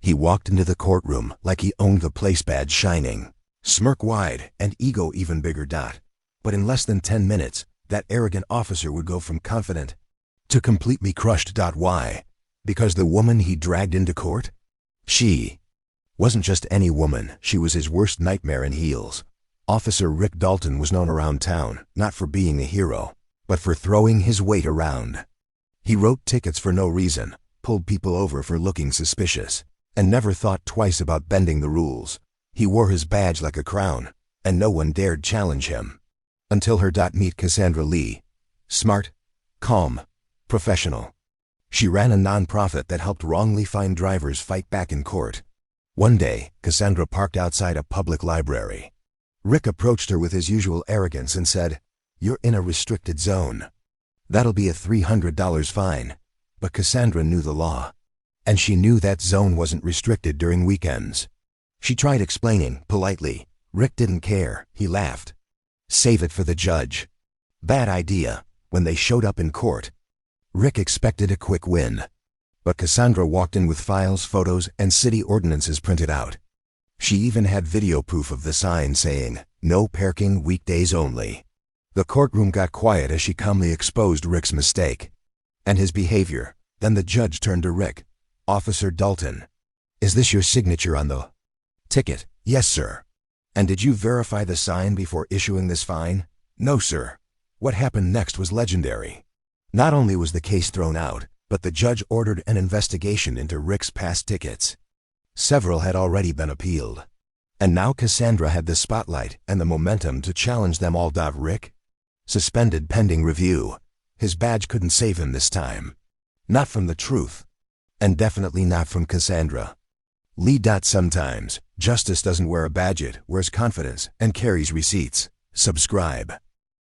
He walked into the courtroom like he owned the place, badge shining, smirk wide, and ego even bigger. But in less than 10 minutes, that arrogant officer would go from confident to completely crushed. Why? Because the woman he dragged into court? She wasn't just any woman, she was his worst nightmare in heels. Officer Rick Dalton was known around town, not for being a hero, but for throwing his weight around. He wrote tickets for no reason, pulled people over for looking suspicious, and never thought twice about bending the rules. He wore his badge like a crown, and no one dared challenge him. Until her. Meet Cassandra Lee. Smart, calm, professional. She ran a nonprofit that helped wrongly fined drivers fight back in court. One day, Cassandra parked outside a public library. Rick approached her with his usual arrogance and said, "You're in a restricted zone. That'll be a $300 fine." But Cassandra knew the law, and she knew that zone wasn't restricted during weekends. She tried explaining, politely. Rick didn't care. He laughed. Save it for the judge. Bad idea. When they showed up in court, Rick expected a quick win. But Cassandra walked in with files, photos, and city ordinances printed out. She even had video proof of the sign saying, "No parking, weekdays only." The courtroom got quiet as she calmly exposed Rick's mistake and his behavior. Then the judge turned to Rick. "Officer Dalton, is this your signature on the ticket?" "Yes, sir." "And did you verify the sign before issuing this fine?" "No, sir." What happened next was legendary. Not only was the case thrown out, but the judge ordered an investigation into Rick's past tickets. Several had already been appealed. And now Cassandra had the spotlight and the momentum to challenge them all. Rick? Suspended pending review. His badge couldn't save him this time. Not from the truth. And definitely not from Cassandra Lee. Sometimes, justice doesn't wear a badge, it wears confidence and carries receipts. Subscribe.